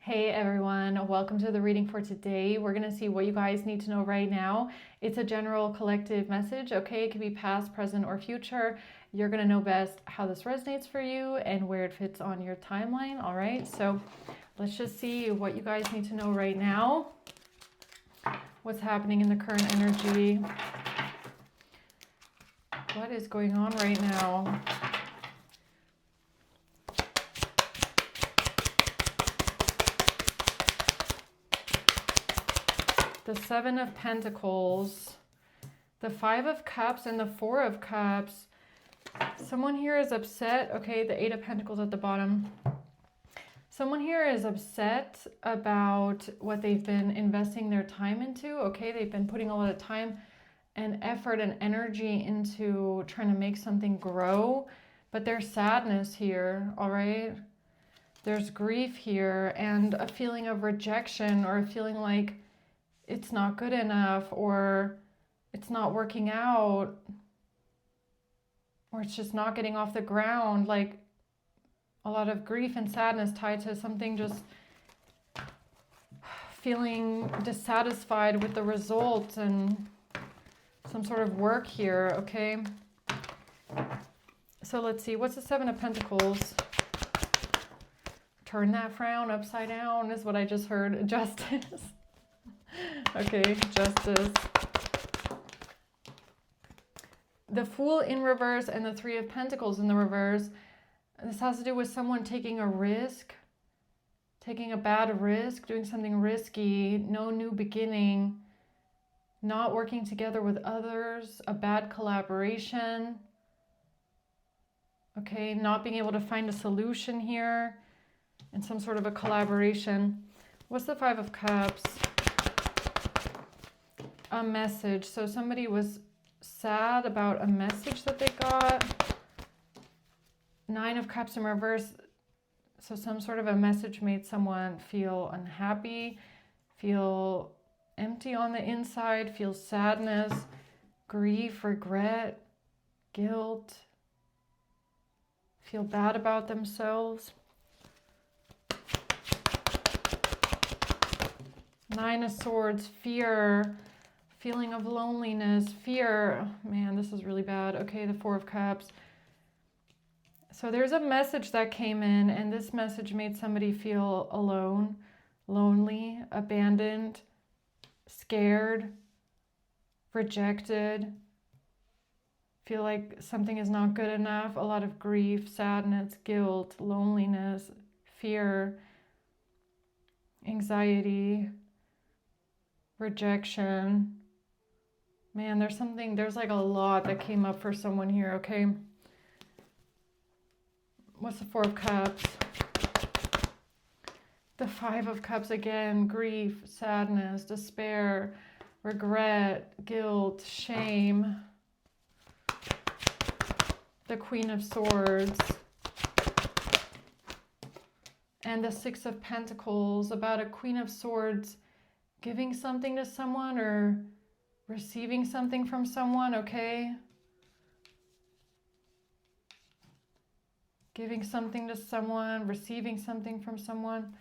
Hey everyone, welcome to the reading for today. We're going to see what you guys need to know right now. It's a general collective message, okay? It can be past, present, or future. You're going to know best how this resonates for you and where it fits on your timeline, all right? So let's just see what you guys need to know right now. What's happening in the current energy? What is going on right now? The Seven of Pentacles, the Five of Cups, and the Four of Cups. Someone here is upset. Okay, the Eight of Pentacles at the bottom. Someone here is upset about what they've been investing their time into. Okay, they've been putting a lot of time and effort and energy into trying to make something grow. But there's sadness here, all right? There's grief here and a feeling of rejection or a feeling like it's not good enough, or it's not working out, or it's just not getting off the ground. Like a lot of grief and sadness tied to something, just feeling dissatisfied with the results and some sort of work here, okay? So let's see, what's the Seven of Pentacles? Turn that frown upside down is what I just heard. Justice. Okay, Justice. The Fool in reverse and the Three of Pentacles in the reverse. This has to do with someone taking a risk, taking a bad risk, doing something risky, no new beginning, not working together with others, a bad collaboration. Okay, not being able to find a solution here in some sort of a collaboration. What's the Five of Cups? A message. So somebody was sad about a message that they got. Nine of Cups in reverse. So some sort of a message made someone feel unhappy, feel empty on the inside, feel sadness, grief, regret, guilt, feel bad about themselves. Nine of Swords, fear, feeling of loneliness, fear. Man, this is really bad. Okay, the Four of Cups. So there's a message that came in, and this message made somebody feel alone, lonely, abandoned, scared, rejected, feel like something is not good enough. A lot of grief, sadness, guilt, loneliness, fear, anxiety, rejection. Man, there's like a lot that came up for someone here, okay? What's the Four of Cups? The Five of Cups again, grief, sadness, despair, regret, guilt, shame. The Queen of Swords. And the Six of Pentacles, about a Queen of Swords giving something to someone or receiving something from someone, okay? Giving something to someone, receiving something from someone.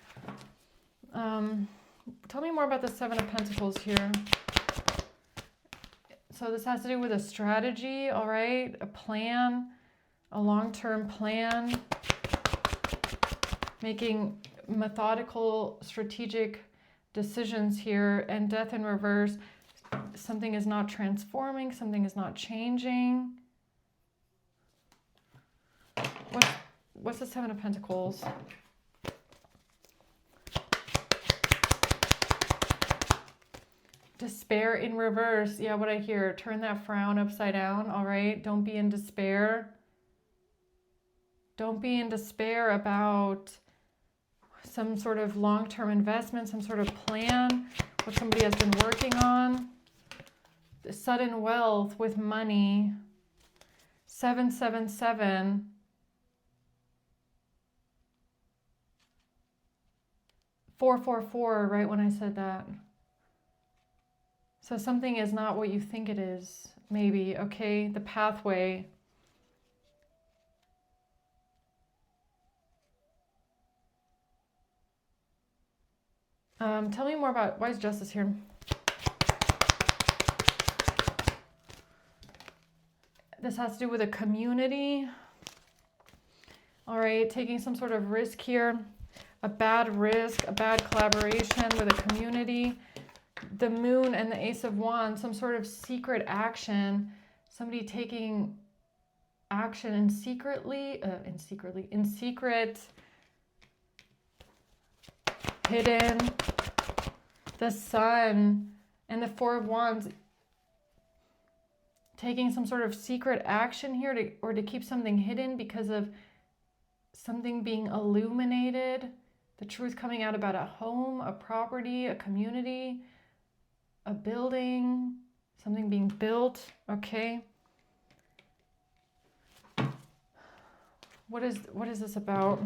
Tell me more about the Seven of Pentacles here. So this has to do with a strategy, all right? A plan, a long-term plan. Making methodical, strategic decisions here. And Death in reverse. Something is not transforming, something is not changing. What's the Seven of Pentacles? Despair in reverse. Yeah, what I hear. Turn that frown upside down, all right? Don't be in despair. Don't be in despair about some sort of long-term investment, some sort of plan, what somebody has been working on. Sudden wealth with money. 777. 444, right when I said that. So something is not what you think it is, maybe, okay? The pathway. Tell me more about, why is justice here? This has to do with a community. All right, taking some sort of risk here. A bad risk, a bad collaboration with a community. The moon and the ace of wands, some sort of secret action. Somebody taking action in secret, hidden. The sun and the four of wands, taking some sort of secret action here to keep something hidden because of something being illuminated. The truth coming out about a home, a property, a community, a building, something being built. Okay. What is this about?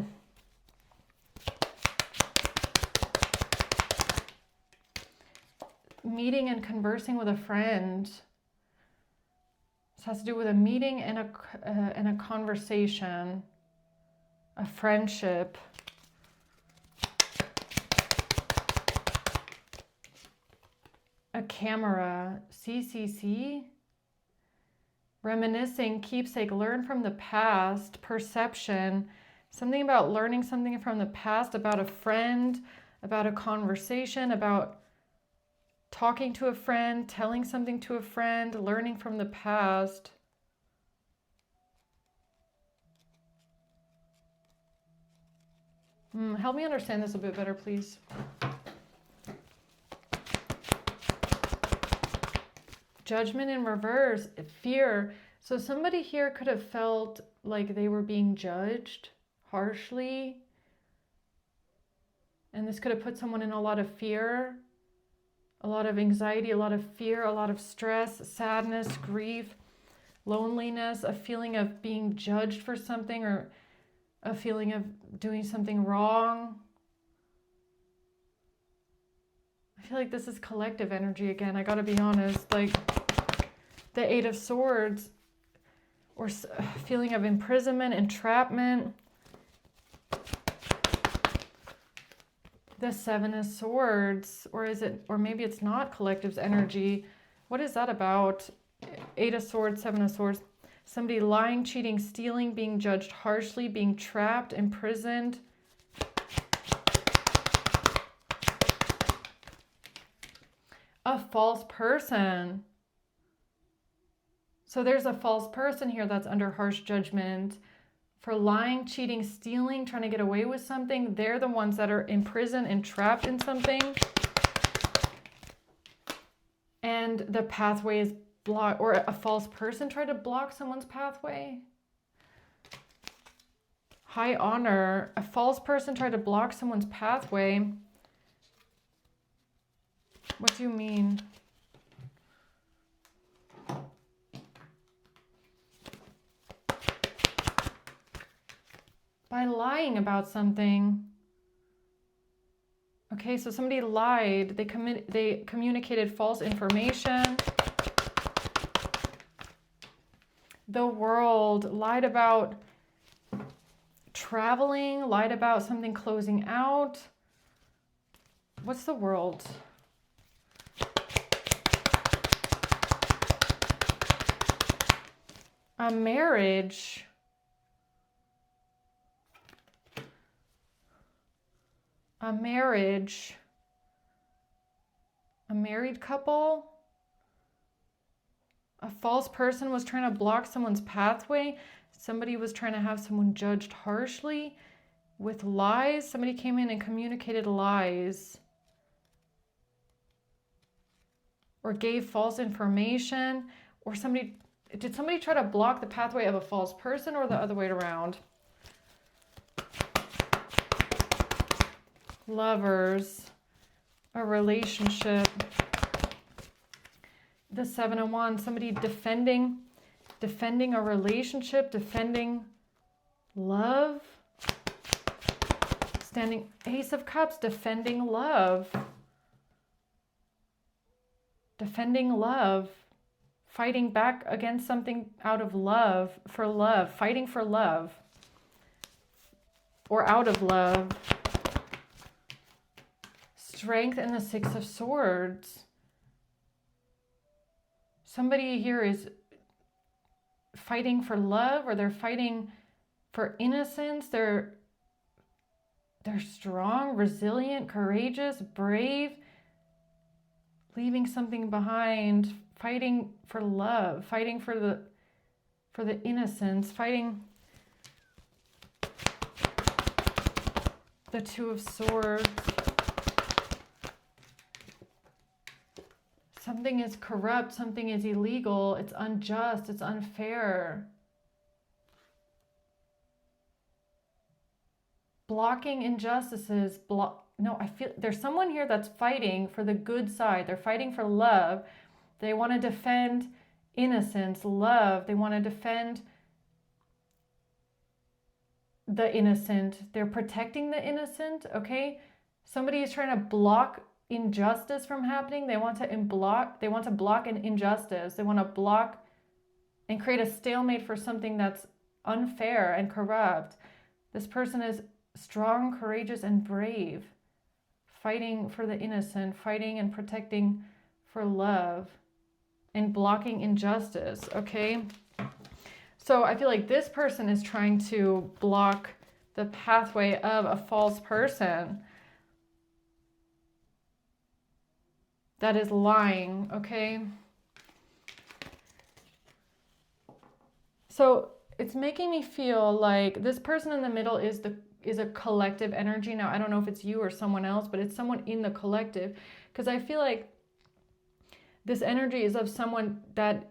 Meeting and conversing with a friend. This has to do with a meeting and a conversation, a friendship. A camera, CCC. Reminiscing, keepsake, learn from the past, perception. Something about learning something from the past, about a friend, about a conversation, about talking to a friend, telling something to a friend, learning from the past. Help me understand this a bit better, please. Judgment in reverse, fear. So somebody here could have felt like they were being judged harshly. And this could have put someone in a lot of fear, a lot of anxiety, a lot of fear, a lot of stress, sadness, grief, loneliness, a feeling of being judged for something, or a feeling of doing something wrong. I feel like this is collective energy again. I gotta be honest. Like the Eight of Swords, or feeling of imprisonment, entrapment. The Seven of Swords, or is it, or maybe it's not collective's energy. What is that about? Eight of Swords, Seven of Swords. Somebody lying, cheating, stealing, being judged harshly, being trapped, imprisoned. A false person. So there's a false person here that's under harsh judgment for lying, cheating, stealing, trying to get away with something. They're the ones that are in prison and trapped in something. And the pathway is blocked, or a false person tried to block someone's pathway. High honor, a false person tried to block someone's pathway. What do you mean? By lying about something. Okay, so somebody lied. They communicated false information. The world lied about traveling, lied about something closing out. What's the world? A marriage. A marriage. A married couple. A false person was trying to block someone's pathway. Somebody was trying to have someone judged harshly with lies. Somebody came in and communicated lies. Or gave false information. Or did somebody try to block the pathway of a false person, or the other way around? Lovers. A relationship. The Seven of Wands, somebody defending a relationship, defending love. Standing, Ace of Cups, defending love. Defending love. Fighting back against something out of love, for love. Fighting for love. Or out of love. Strength and the Six of Swords. Somebody here is fighting for love, or they're fighting for innocence. They're strong, resilient, courageous, brave, leaving something behind, fighting for love, fighting for the innocence, fighting the Two of Swords. Something is corrupt, something is illegal, it's unjust, it's unfair. Blocking injustices, no, I feel there's someone here that's fighting for the good side. They're fighting for love. They want to defend innocence, love. They want to defend the innocent. They're protecting the innocent, okay? Somebody is trying to block injustice from happening. They want to block an injustice. They want to block and create a stalemate for something that's unfair and corrupt. This person is strong, courageous, and brave, fighting for the innocent, fighting and protecting for love, and blocking injustice, okay? So I feel like this person is trying to block the pathway of a false person that is lying, okay? So it's making me feel like this person in the middle is a collective energy. Now, I don't know if it's you or someone else, but it's someone in the collective, because I feel like this energy is of someone that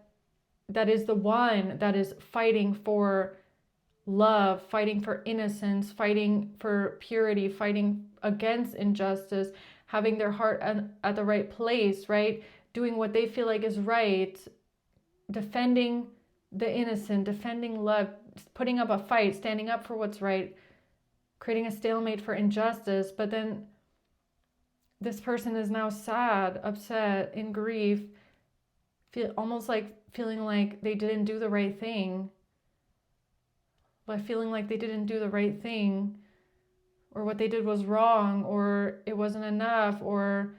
is the one that is fighting for love, fighting for innocence, fighting for purity, fighting against injustice, having their heart at the right place, right? Doing what they feel like is right, defending the innocent, defending love, putting up a fight, standing up for what's right, creating a stalemate for injustice. But then this person is now sad, upset, in grief, almost like feeling like they didn't do the right thing, feeling like they didn't do the right thing, or what they did was wrong, or it wasn't enough, or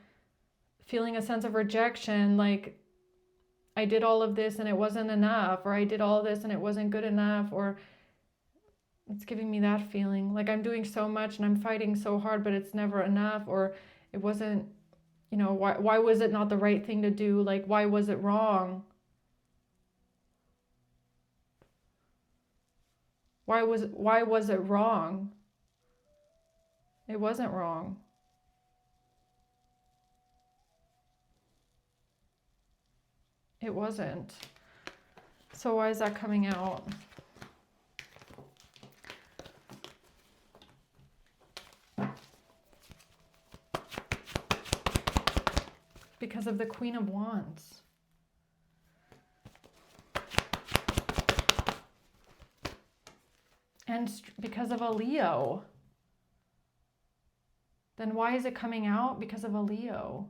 feeling a sense of rejection, like I did all of this and it wasn't enough, or I did all this and it wasn't good enough, or it's giving me that feeling like I'm doing so much and I'm fighting so hard, but it's never enough, or it wasn't, why was it not the right thing to do? Like, why was it wrong? Why was it wrong? It wasn't wrong. It wasn't. So why is that coming out? Because of the Queen of Wands. And because of a Leo. Then why is it coming out? Because of a Leo.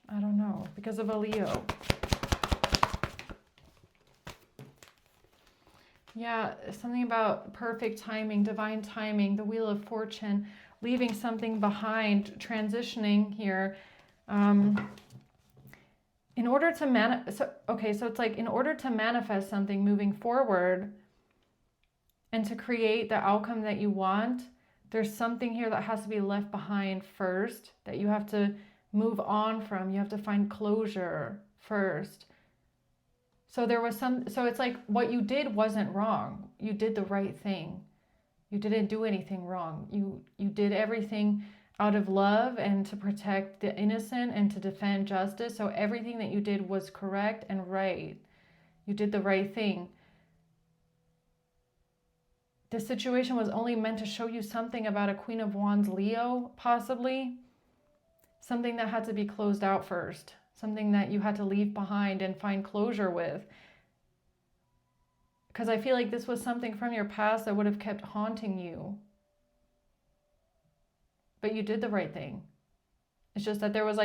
I don't know. Because of a Leo. Yeah, something about perfect timing, divine timing, the Wheel of Fortune, leaving something behind, transitioning here. In order to so it's like in order to manifest something moving forward and to create the outcome that you want, there's something here that has to be left behind first, that you have to move on from. You have to find closure first. So it's like what you did wasn't wrong. You did the right thing. You didn't do anything wrong. You did everything out of love and to protect the innocent and to defend justice. So everything that you did was correct and right. You did the right thing. This situation was only meant to show you something about a Queen of Wands Leo, possibly. Something that had to be closed out first. Something that you had to leave behind and find closure with. Because I feel like this was something from your past that would have kept haunting you. But you did the right thing. It's just that there was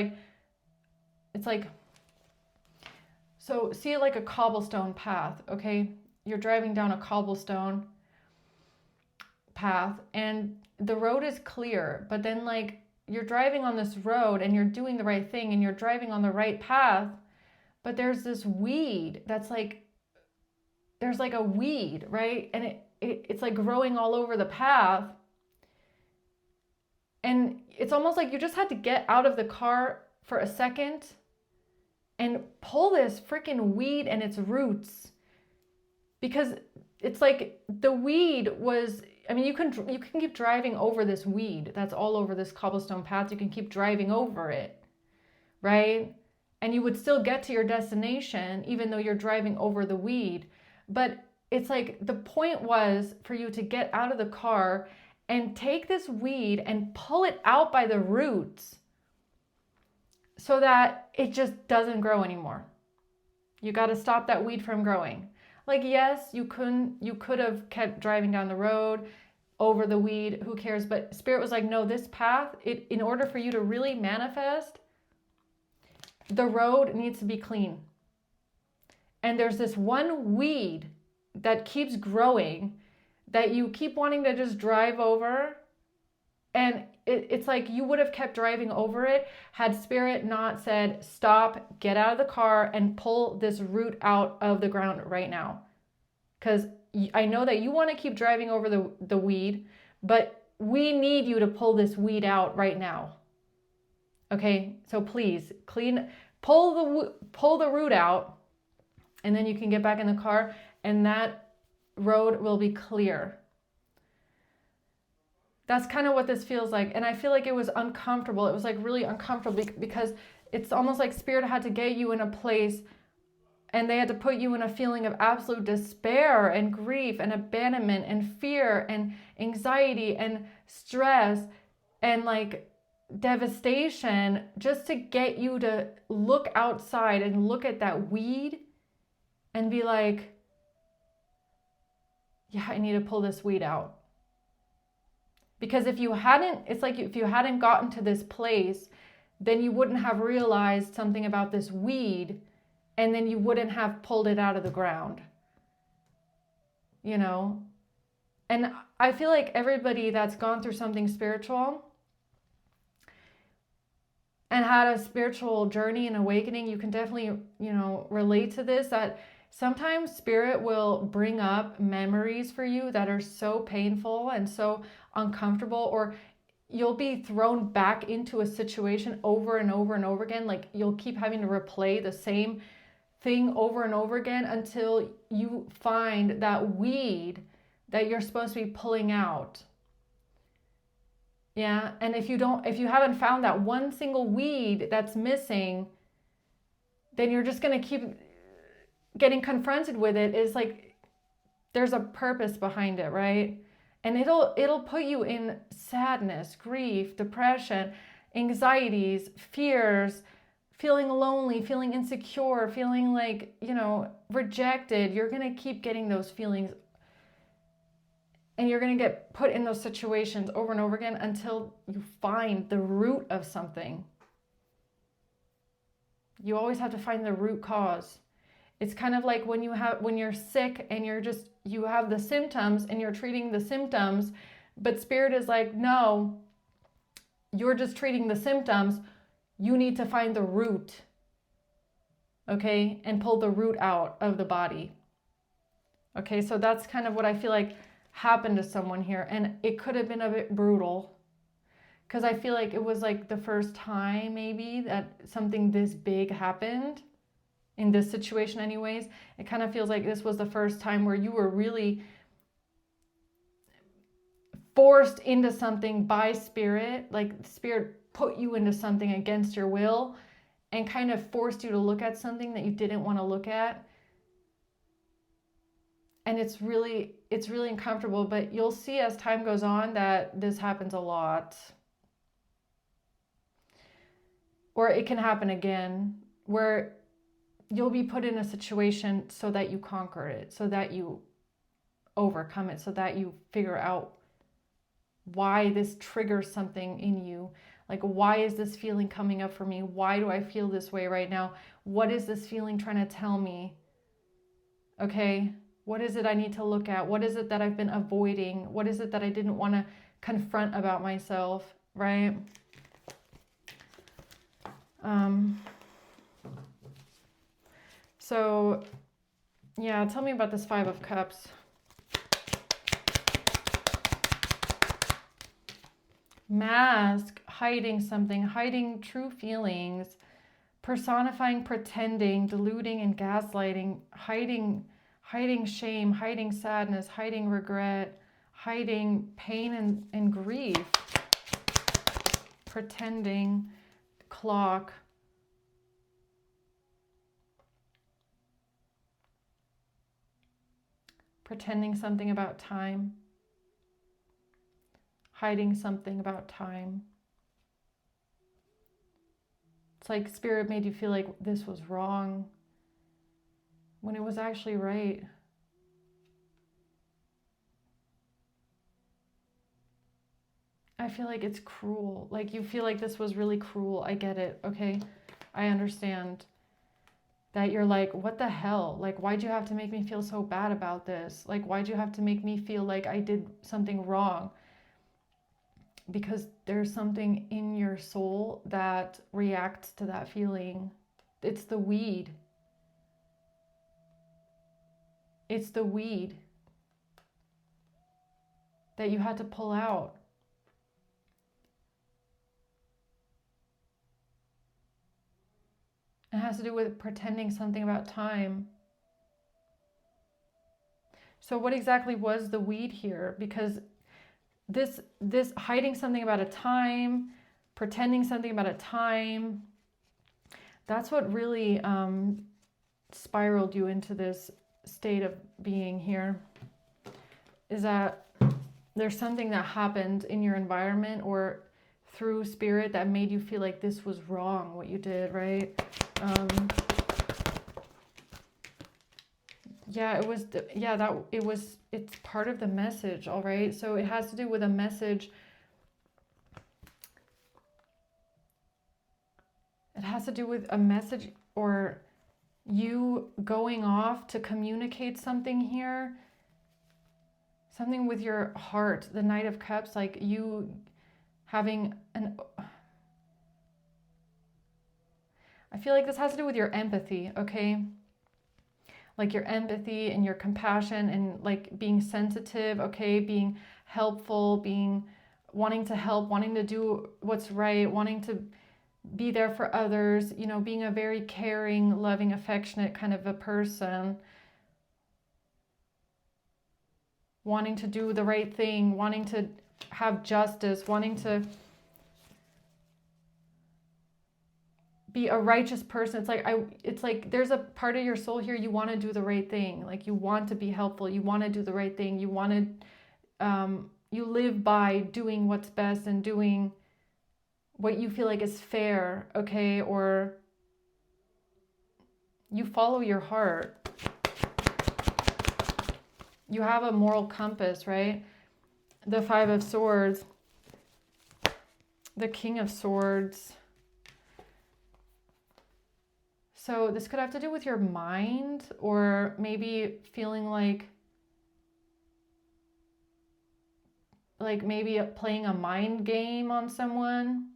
so see it like a cobblestone path, okay? You're driving down a cobblestone path and the road is clear, but then like you're driving on this road and you're doing the right thing and you're driving on the right path, but there's this weed that's like, there's like a weed, right? And it's like growing all over the path. And it's almost like you just had to get out of the car for a second and pull this freaking weed and its roots, because it's like the weed was, I mean, you can keep driving over this weed that's all over this cobblestone path. You can keep driving over it, right? And you would still get to your destination even though you're driving over the weed. But it's like the point was for you to get out of the car and take this weed and pull it out by the roots so that it just doesn't grow anymore. You got to stop that weed from growing. Like, yes, you could have kept driving down the road over the weed, who cares? But Spirit was like, no, this path, in order for you to really manifest, the road needs to be clean. And there's this one weed that keeps growing that you keep wanting to just drive over. And it's like you would have kept driving over it had Spirit not said, stop, get out of the car and pull this root out of the ground right now. Because I know that you want to keep driving over the weed, but we need you to pull this weed out right now. Okay, so please pull the root out, and then you can get back in the car and that road will be clear. That's kind of what this feels like. And I feel like it was uncomfortable. It was like really uncomfortable because it's almost like Spirit had to get you in a place and they had to put you in a feeling of absolute despair and grief and abandonment and fear and anxiety and stress and like devastation, just to get you to look outside and look at that weed and be like, yeah, I need to pull this weed out. Because if you hadn't gotten to this place, then you wouldn't have realized something about this weed, and then you wouldn't have pulled it out of the ground. You know? And I feel like everybody that's gone through something spiritual and had a spiritual journey and awakening, you can definitely, relate to this, that sometimes Spirit will bring up memories for you that are so painful and so uncomfortable, or you'll be thrown back into a situation over and over and over again. Like you'll keep having to replay the same thing over and over again until you find that weed that you're supposed to be pulling out. Yeah. And if you haven't found that one single weed that's missing, then you're just going to keep getting confronted with it. Is like, there's a purpose behind it, right? And it'll put you in sadness, grief, depression, anxieties, fears, feeling lonely, feeling insecure, feeling like, rejected. You're going to keep getting those feelings, and you're going to get put in those situations over and over again until you find the root of something. You always have to find the root cause. It's kind of like when you're sick and you have the symptoms and you're treating the symptoms, but Spirit is like, no, you're just treating the symptoms. You need to find the root, okay? And pull the root out of the body. Okay, so that's kind of what I feel like happened to someone here. And it could have been a bit brutal, because I feel like it was like the first time maybe that something this big happened. In this situation anyways, it kind of feels like this was the first time where you were really forced into something by Spirit. Like Spirit put you into something against your will and kind of forced you to look at something that you didn't want to look at. And it's really uncomfortable, but you'll see as time goes on that this happens a lot. Or it can happen again, where you'll be put in a situation so that you conquer it, so that you overcome it, so that you figure out why this triggers something in you. Like, why is this feeling coming up for me? Why do I feel this way right now? What is this feeling trying to tell me? Okay, What is it I need to look at? What is it that I've been avoiding? What is it that I didn't want to confront about myself, right? So, yeah, tell me about this Five of Cups. Mask, hiding something, hiding true feelings, personifying, pretending, deluding and gaslighting, hiding shame, hiding sadness, hiding regret, hiding pain and grief, pretending, clock, pretending something about time, hiding something about time. It's like Spirit made you feel like this was wrong when it was actually right. I feel like it's cruel. Like you feel like this was really cruel. I get it, okay? I understand that you're like, what the hell? Like, why'd you have to make me feel so bad about this? Like, why'd you have to make me feel like I did something wrong? Because there's something in your soul that reacts to that feeling. It's the weed. It's the weed that you had to pull out. It has to do with pretending something about time. So what exactly was the weed here? Because this hiding something about a time, pretending something about a time, that's what really spiraled you into this state of being here. Is that there's something that happened in your environment or through Spirit that made you feel like this was wrong, what you did, right? Yeah, it was, it's part of the message, all right? So it has to do with a message. It has to do with a message or you going off to communicate something here. Something with your heart, the Knight of Cups, like you having an... I feel like this has to do with your empathy, okay? Like your empathy and your compassion and like being sensitive, okay? Being helpful, wanting to help, wanting to do what's right, wanting to be there for others, you know, being a very caring, loving, affectionate kind of a person. Wanting to do the right thing, wanting to have justice, wanting to be a righteous person. It's like there's a part of your soul here, you want to do the right thing. Like you want to be helpful, you want to do the right thing, you want to you live by doing what's best and doing what you feel like is fair, okay? Or you follow your heart. You have a moral compass, right? The Five of Swords, the King of Swords. So this could have to do with your mind or maybe feeling like maybe playing a mind game on someone.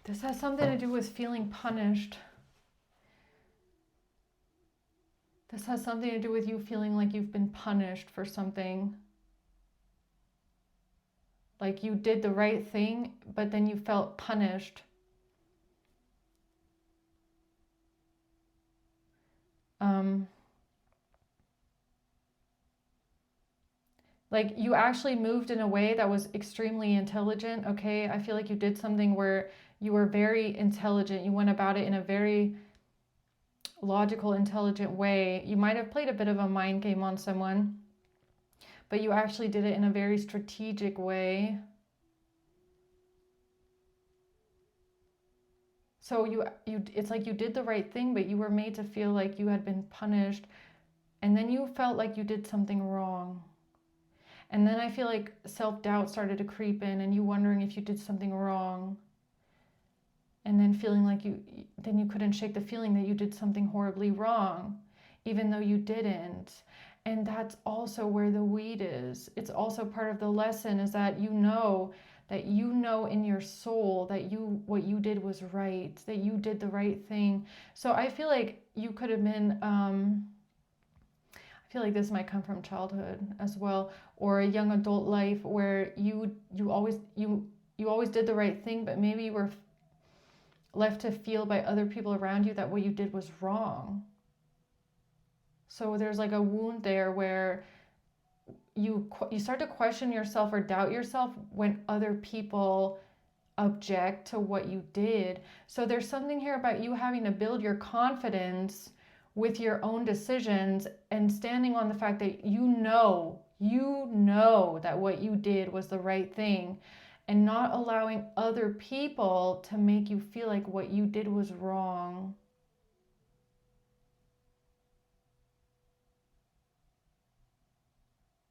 This has something to do with feeling punished. This has something to do with you feeling like you've been punished for something. Like you did the right thing, but then you felt punished. Like you actually moved in a way that was extremely intelligent, okay? I feel like you did something where you were very intelligent. You went about it in a very logical, intelligent way. You might have played a bit of a mind game on someone, but you actually did it in a very strategic way. So it's like you did the right thing, but you were made to feel like you had been punished. and then you felt like you did something wrong. And then I feel like self-doubt started to creep in, and you wondering if you did something wrong. And then feeling like then you couldn't shake the feeling that you did something horribly wrong, even though you didn't. And that's also where the weed is. It's also part of the lesson, is that you know in your soul that what you did was right, that you did the right thing. So I feel like you could have been, I feel like this might come from childhood as well, or a young adult life where you always did the right thing, but maybe you were left to feel by other people around you that what you did was wrong. So there's like a wound there where you start to question yourself or doubt yourself when other people object to what you did. So there's something here about you having to build your confidence with your own decisions and standing on the fact that you know that what you did was the right thing, and not allowing other people to make you feel like what you did was wrong.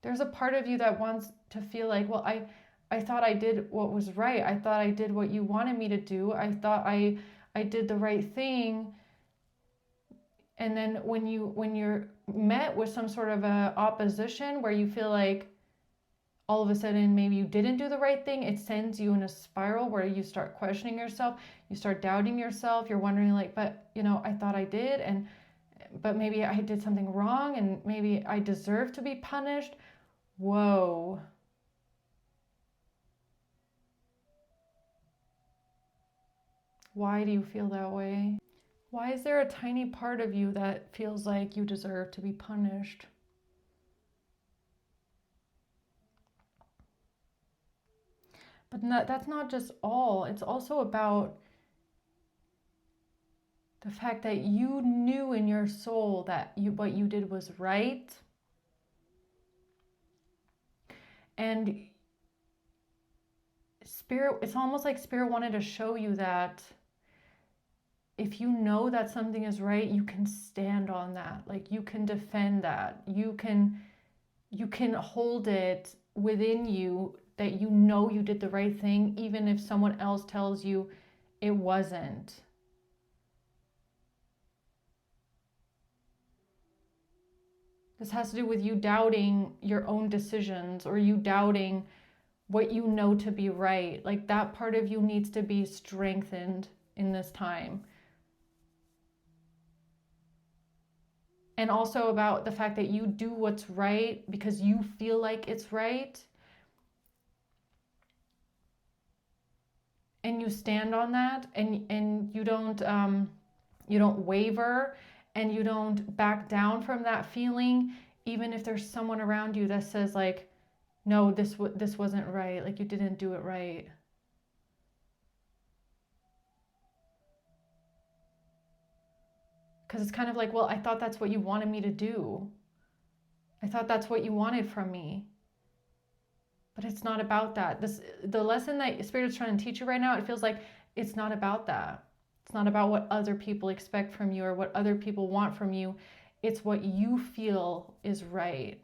There's a part of you that wants to feel like, well, I thought I did what was right. I thought I did what you wanted me to do. I thought I did the right thing. And then when you're met with some sort of a opposition where you feel like all of a sudden maybe you didn't do the right thing, it sends you in a spiral where you start questioning yourself, you start doubting yourself, you're wondering like, but I thought I did, but maybe I did something wrong, and maybe I deserve to be punished. Whoa. Why do you feel that way? Why is there a tiny part of you that feels like you deserve to be punished? But that's not just all. It's also about the fact that you knew in your soul that what you did was right. And Spirit, it's almost like Spirit wanted to show you that if you know that something is right, you can stand on that. Like, you can defend that. You can hold it within you that you know you did the right thing, even if someone else tells you it wasn't. This has to do with you doubting your own decisions, or you doubting what you know to be right. Like, that part of you needs to be strengthened in this time. And also about the fact that you do what's right because you feel like it's right. And you stand on that, and you don't waver, and you don't back down from that feeling, even if there's someone around you that says like, no, this wasn't right, like you didn't do it right. Because it's kind of like, well, I thought that's what you wanted me to do. I thought that's what you wanted from me. But it's not about that. The lesson that Spirit is trying to teach you right now, it feels like it's not about that. It's not about what other people expect from you or what other people want from you. It's what you feel is right.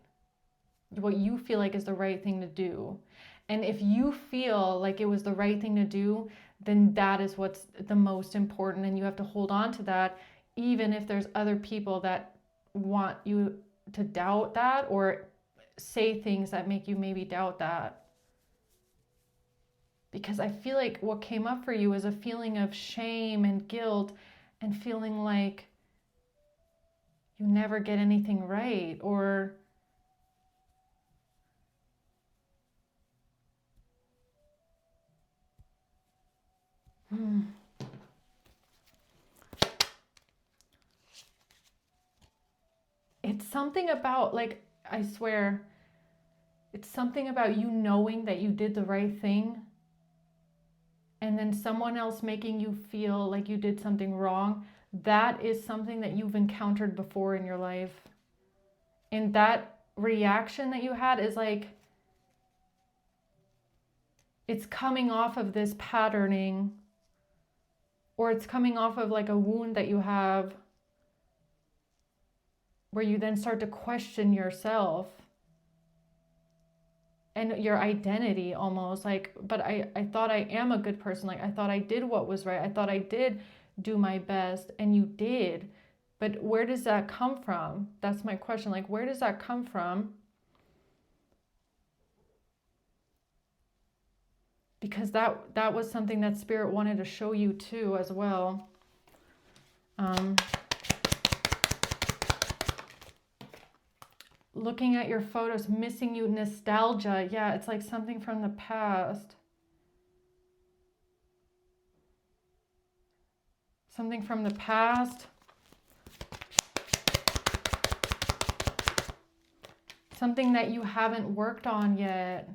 What you feel like is the right thing to do. And if you feel like it was the right thing to do, then that is what's the most important. And you have to hold on to that, even if there's other people that want you to doubt that or say things that make you maybe doubt that. Because I feel like what came up for you is a feeling of shame and guilt, and feeling like you never get anything right, or it's something about, like, I swear, it's something about you knowing that you did the right thing, and then someone else making you feel like you did something wrong. That is something that you've encountered before in your life. And that reaction that you had is like, it's coming off of this patterning, or it's coming off of like a wound that you have. where you then start to question yourself and your identity almost, like, but I thought I am a good person. Like, I thought I did what was right. I thought I did do my best, and you did. But where does that come from? That's my question. Like, where does that come from? Because that was something that Spirit wanted to show you too as well. Looking at your photos, missing you, nostalgia. Yeah, it's like something from the past. Something from the past. Something that you haven't worked on yet.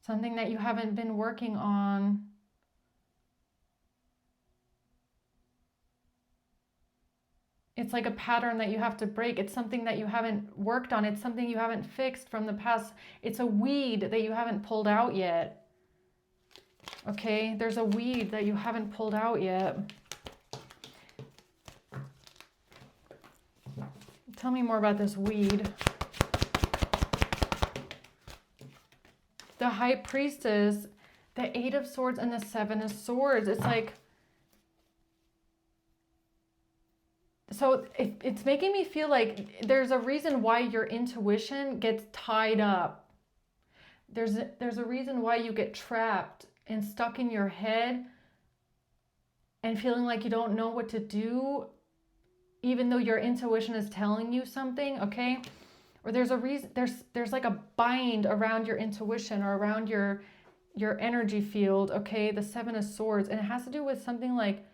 Something that you haven't been working on. It's like a pattern that you have to break. It's something that you haven't worked on. It's something you haven't fixed from the past. It's a weed that you haven't pulled out yet. Okay, there's a weed that you haven't pulled out yet. Tell me more about this weed. The High Priestess, the Eight of Swords, and the Seven of Swords. It's like, so it's making me feel like there's a reason why your intuition gets tied up. There's a reason why you get trapped and stuck in your head and feeling like you don't know what to do, even though your intuition is telling you something, okay? Or there's a reason, there's like a bind around your intuition or around your energy field, okay? The Seven of Swords, and it has to do with something like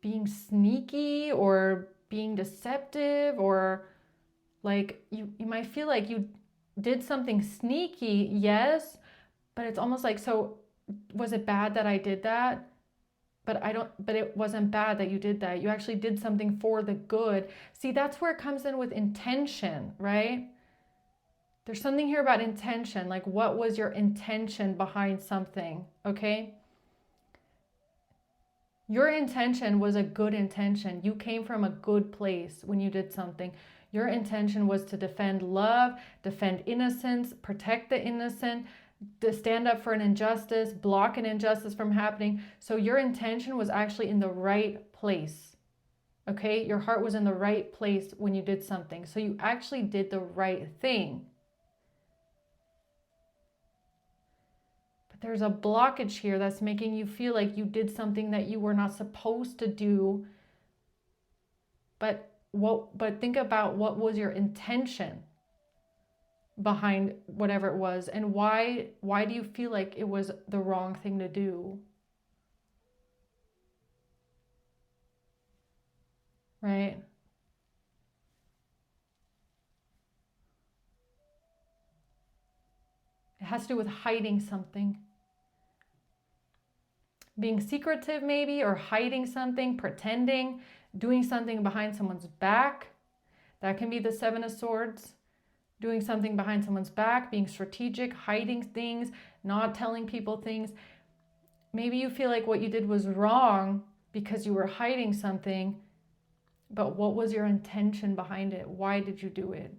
being sneaky or being deceptive, or like you might feel like you did something sneaky, yes, but it's almost like, so was it bad that I did that? But it wasn't bad that you did that. You actually did something for the good. See, that's where it comes in with intention, right? There's something here about intention. Like, what was your intention behind something, okay? Your intention was a good intention. You came from a good place when you did something. Your intention was to defend love, defend innocence, protect the innocent, to stand up for an injustice, block an injustice from happening. So your intention was actually in the right place. Okay? Your heart was in the right place when you did something. So you actually did the right thing. But there's a blockage here that's making you feel like you did something that you were not supposed to do. But think about what was your intention behind whatever it was, and why do you feel like it was the wrong thing to do? Right? It has to do with hiding something. Being secretive maybe, or hiding something, pretending, doing something behind someone's back. That can be the Seven of Swords. Doing something behind someone's back, being strategic, hiding things, not telling people things. Maybe you feel like what you did was wrong because you were hiding something, but what was your intention behind it? Why did you do it?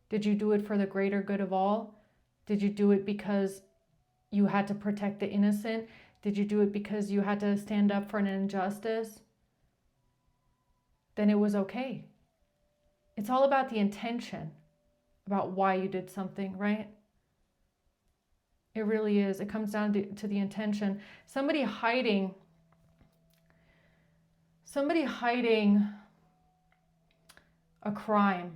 Did you do it for the greater good of all? Did you do it because you had to protect the innocent? Did you do it because you had to stand up for an injustice? Then it was okay. It's all about the intention, about why you did something, right? It really is. It comes down to the intention. Somebody hiding a crime,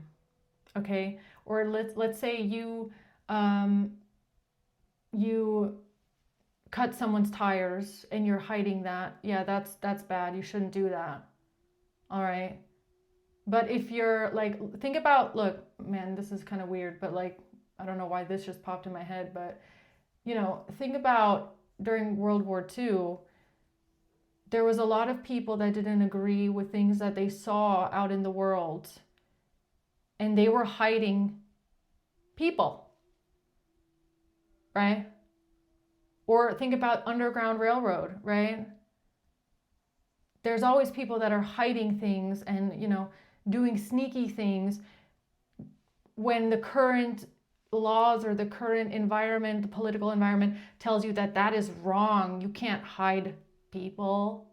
okay? Or let's say you cut someone's tires and you're hiding that. Yeah, that's bad. You shouldn't do that. All right. But if you're like, think about, look, man, this is kind of weird, but like, I don't know why this just popped in my head, but you know, think about during World War II, there was a lot of people that didn't agree with things that they saw out in the world, and they were hiding people, right? Or think about Underground Railroad, right? There's always people that are hiding things, and you know, doing sneaky things when the current laws or the current environment, the political environment tells you that that is wrong. You can't hide people.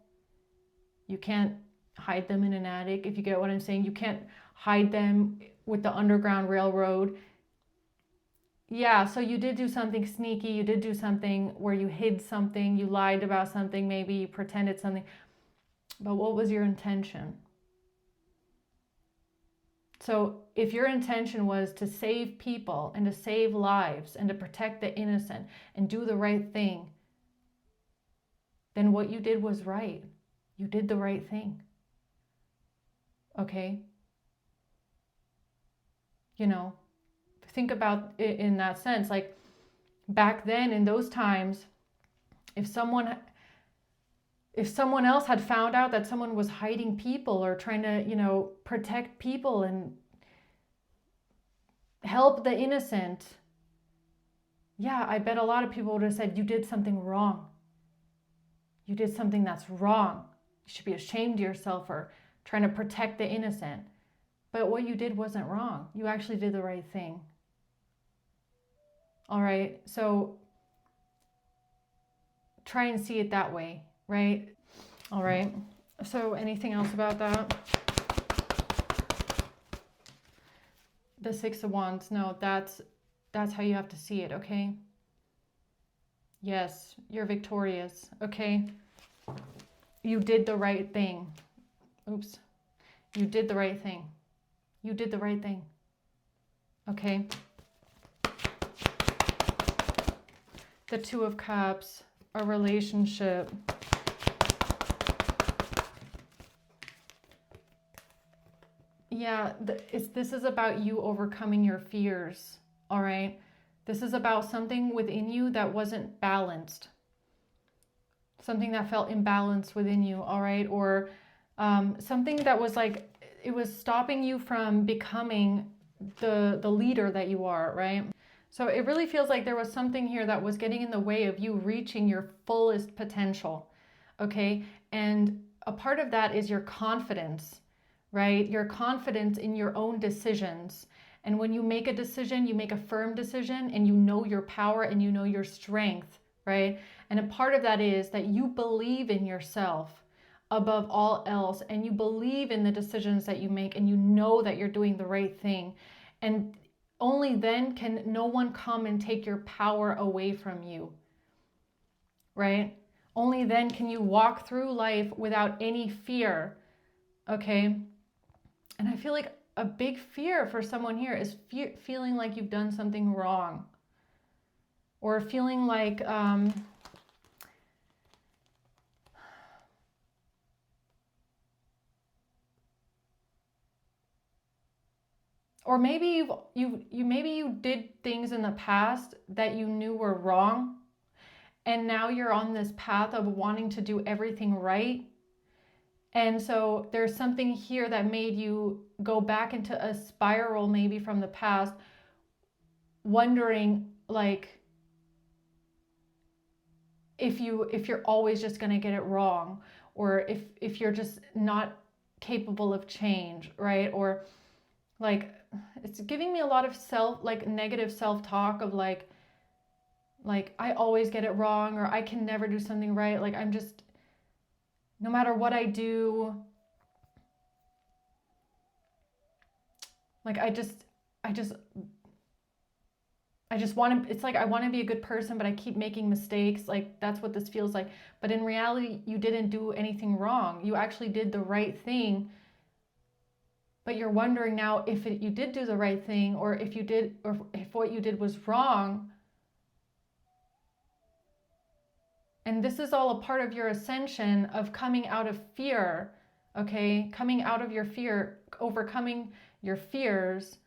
You can't hide them in an attic, if you get what I'm saying. You can't hide them with the Underground Railroad. Yeah, so you did do something sneaky. You did do something where you hid something. You lied about something. Maybe you pretended something. But what was your intention? So if your intention was to save people and to save lives and to protect the innocent and do the right thing, then what you did was right. You did the right thing. Okay? You know, think about it in that sense. Like back then in those times, if someone else had found out that someone was hiding people or trying to, you know, protect people and help the innocent, yeah, I bet a lot of people would have said, you did something wrong. You did something that's wrong. You should be ashamed of yourself for trying to protect the innocent. But what you did wasn't wrong. You actually did the right thing. All right, so try and see it that way, right? All right, so anything else about that? The Six of Wands, no, that's how you have to see it, okay? Yes, you're victorious, okay? You did the right thing. Oops. You did the right thing. You did the right thing. Okay? The Two of Cups, a relationship. Yeah, this is about you overcoming your fears, all right? This is about something within you that wasn't balanced. Something that felt imbalanced within you, all right? Or something that was like, it was stopping you from becoming the leader that you are, right? So it really feels like there was something here that was getting in the way of you reaching your fullest potential, okay? And a part of that is your confidence, right? Your confidence in your own decisions. And when you make a decision, you make a firm decision and you know your power and you know your strength, right? And a part of that is that you believe in yourself above all else, and you believe in the decisions that you make, and you know that you're doing the right thing. And only then can no one come and take your power away from you, right? Only then can you walk through life without any fear, okay? And I feel like a big fear for someone here is feeling like you've done something wrong, or feeling like or maybe you did things in the past that you knew were wrong, and now you're on this path of wanting to do everything right. And so there's something here that made you go back into a spiral maybe from the past, wondering like if you're always just going to get it wrong, or if you're just not capable of change, right? Or like it's giving me a lot of negative self-talk of like I always get it wrong, or I can never do something right. Like I'm just, no matter what I do, like I just want to, it's like I want to be a good person, but I keep making mistakes. Like that's what this feels like. But in reality, you didn't do anything wrong. You actually did the right thing. But you're wondering now if you did do the right thing, or if what you did was wrong. And this is all a part of your ascension of coming out of fear, okay? Coming out of your fear, overcoming your fears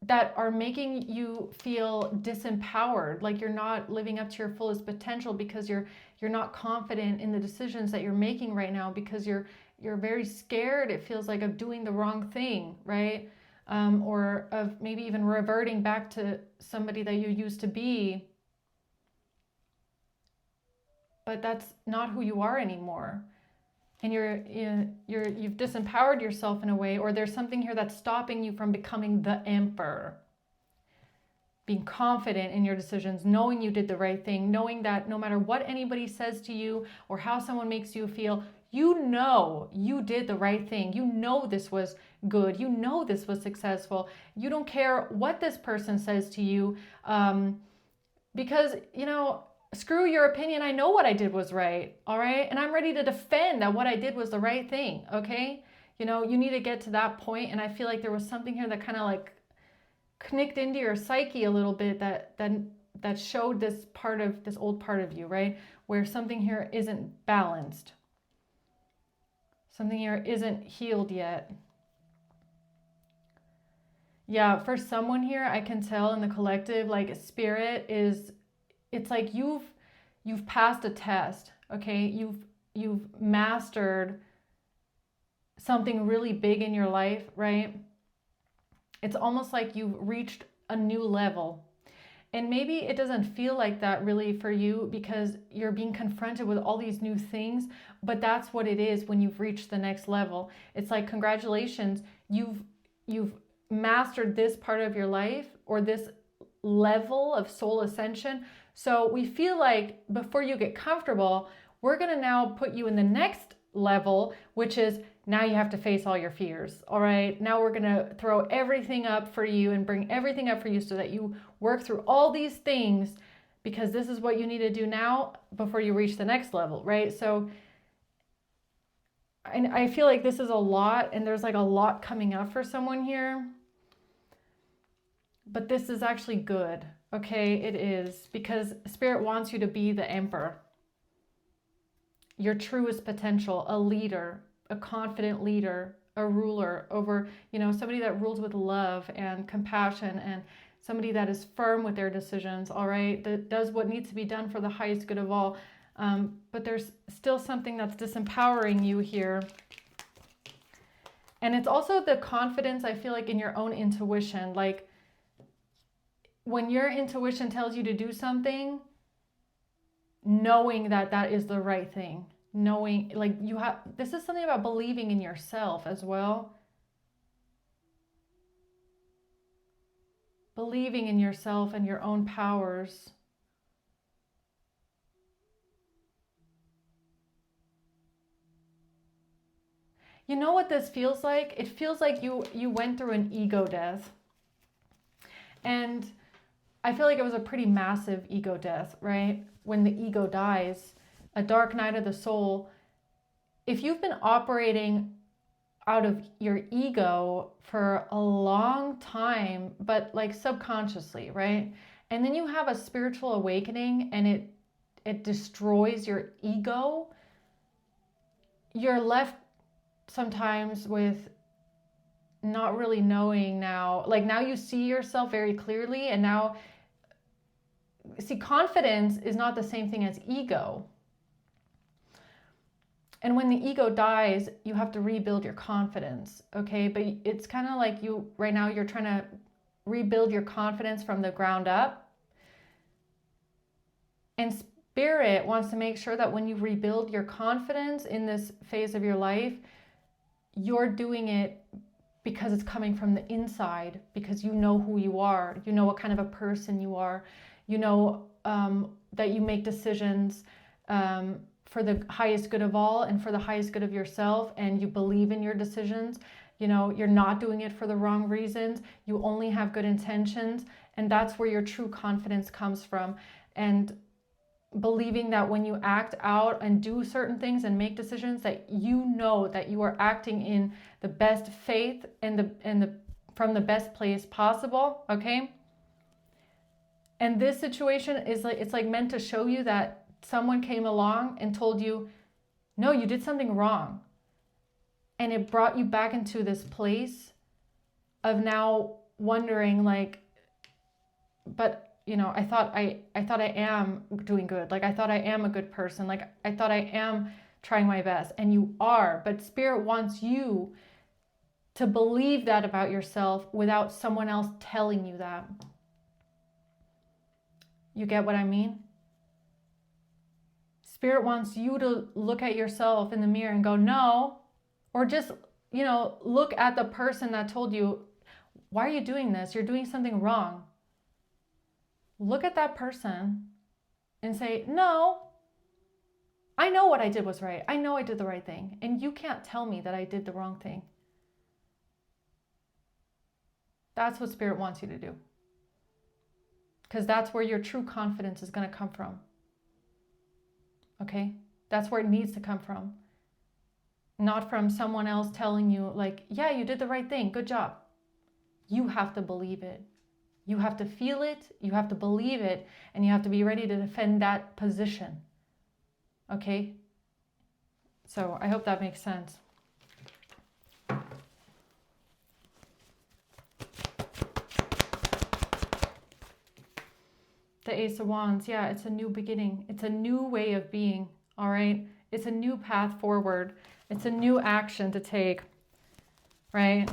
that are making you feel disempowered, like you're not living up to your fullest potential because you're not confident in the decisions that you're making right now, because you're very scared, it feels like, of doing the wrong thing, right? Or of maybe even reverting back to somebody that you used to be. But that's not who you are anymore. and you've disempowered yourself in a way, or there's something here that's stopping you from becoming the emperor. Being confident in your decisions, knowing you did the right thing, knowing that no matter what anybody says to you or how someone makes you feel, you know you did the right thing. You know this was good. You know this was successful. You don't care what this person says to you, because, screw your opinion. I know what I did was right, all right? And I'm ready to defend that what I did was the right thing, okay? You need to get to that point, and I feel like there was something here that kind of like connect into your psyche a little bit that showed this old part of you, right? Where something here isn't balanced. Something here isn't healed yet. Yeah, for someone here, I can tell in the collective, like spirit it's like you've passed a test, okay? You've mastered something really big in your life, right? It's almost like you've reached a new level. And maybe it doesn't feel like that really for you because you're being confronted with all these new things, but that's what it is when you've reached the next level. It's like, congratulations, you've mastered this part of your life or this level of soul ascension. So we feel like before you get comfortable, we're going to now put you in the next level, which is now you have to face all your fears. All right. Now we're going to throw everything up for you and bring everything up for you so that you work through all these things, because this is what you need to do now before you reach the next level. Right. So I feel like this is a lot, and there's like a lot coming up for someone here, but this is actually good. Okay. It is, because Spirit wants you to be the emperor, your truest potential, a leader, a confident leader, a ruler over, somebody that rules with love and compassion, and somebody that is firm with their decisions, all right, that does what needs to be done for the highest good of all. But there's still something that's disempowering you here. And it's also the confidence, I feel like, in your own intuition. Like when your intuition tells you to do something, knowing that that is the right thing. Knowing, like, this is something about believing in yourself as well. Believing in yourself and your own powers. You know what this feels like? It feels like you went through an ego death. And I feel like it was a pretty massive ego death, right? When the ego dies, a dark night of the soul. If you've been operating out of your ego for a long time, but like subconsciously, right? And then you have a spiritual awakening and it destroys your ego, you're left sometimes with not really knowing now. Like now you see yourself very clearly, and now, see, confidence is not the same thing as ego. And when the ego dies, you have to rebuild your confidence, okay? But it's kind of like right now you're trying to rebuild your confidence from the ground up. And Spirit wants to make sure that when you rebuild your confidence in this phase of your life, you're doing it because it's coming from the inside, because you know who you are. You know what kind of a person you are. You know that you make decisions for the highest good of all and for the highest good of yourself, and you believe in your decisions. You're not doing it for the wrong reasons. You only have good intentions, and that's where your true confidence comes from. And believing that when you act out and do certain things and make decisions, that you know that you are acting in the best faith and from the best place possible, okay? And this situation is like, it's like meant to show you that someone came along and told you, no, you did something wrong. And it brought you back into this place of now wondering, like, but I thought I am doing good. Like, I thought I am a good person. Like, I thought I am trying my best. And you are. But Spirit wants you to believe that about yourself without someone else telling you that. You get what I mean? Spirit wants you to look at yourself in the mirror and go, no, or just, look at the person that told you, why are you doing this? You're doing something wrong. Look at that person and say, no, I know what I did was right. I know I did the right thing. And you can't tell me that I did the wrong thing. That's what Spirit wants you to do. Because that's where your true confidence is going to come from. Okay? That's where it needs to come from. Not from someone else telling you, like, yeah, you did the right thing. Good job. You have to believe it. You have to feel it. You have to believe it. And you have to be ready to defend that position. Okay? So I hope that makes sense. The Ace of Wands, yeah, it's a new beginning. It's a new way of being, all right? It's a new path forward. It's a new action to take, right?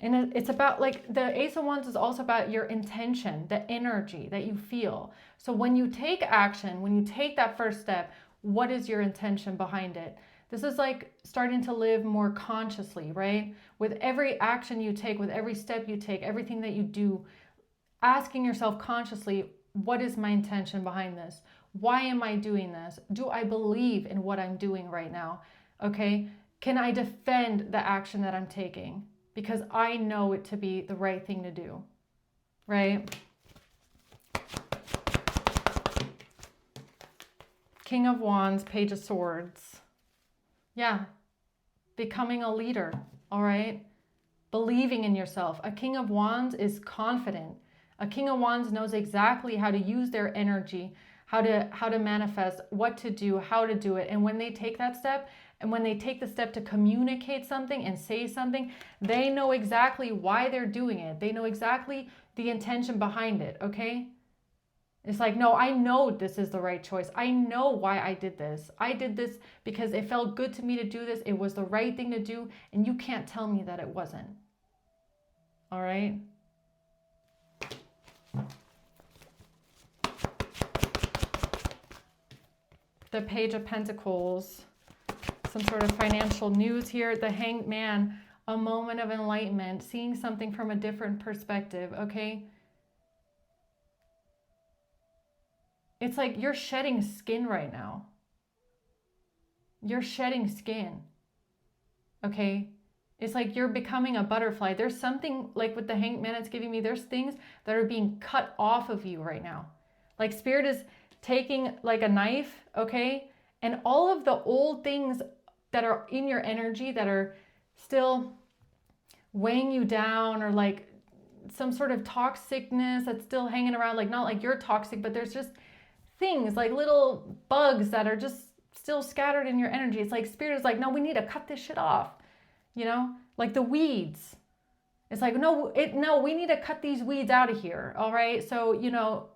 And it's about, like, the Ace of Wands is also about your intention, the energy that you feel. So when you take action, when you take that first step, what is your intention behind it? This is like starting to live more consciously, right? With every action you take, with every step you take, everything that you do, asking yourself consciously, what is my intention behind this? Why am I doing this? Do I believe in what I'm doing right now? Okay? Can I defend the action that I'm taking? Because I know it to be the right thing to do, right? King of Wands, Page of Swords. Yeah, becoming a leader, all right? Believing in yourself. A King of Wands is confident. A King of Wands knows exactly how to use their energy, how to manifest, what to do, how to do it. And when they take that step, and when they take the step to communicate something and say something, they know exactly why they're doing it. They know exactly the intention behind it, okay? It's like, no, I know this is the right choice. I know why I did this. I did this because it felt good to me to do this. It was the right thing to do, and you can't tell me that it wasn't. All right? The Page of Pentacles, some sort of financial news here. The Hanged Man, a moment of enlightenment, seeing something from a different perspective, okay? It's like you're shedding skin right now. You're shedding skin, okay? It's like you're becoming a butterfly. There's something, like with the Hanged Man it's giving me, there's things that are being cut off of you right now. Like Spirit is taking like a knife, okay? And all of the old things that are in your energy that are still weighing you down, or like some sort of toxicness that's still hanging around, like not like you're toxic, but there's just things like little bugs that are just still scattered in your energy. It's like Spirit is like, no, we need to cut this shit off, like the weeds. It's like, no, we need to cut these weeds out of here. All right. So,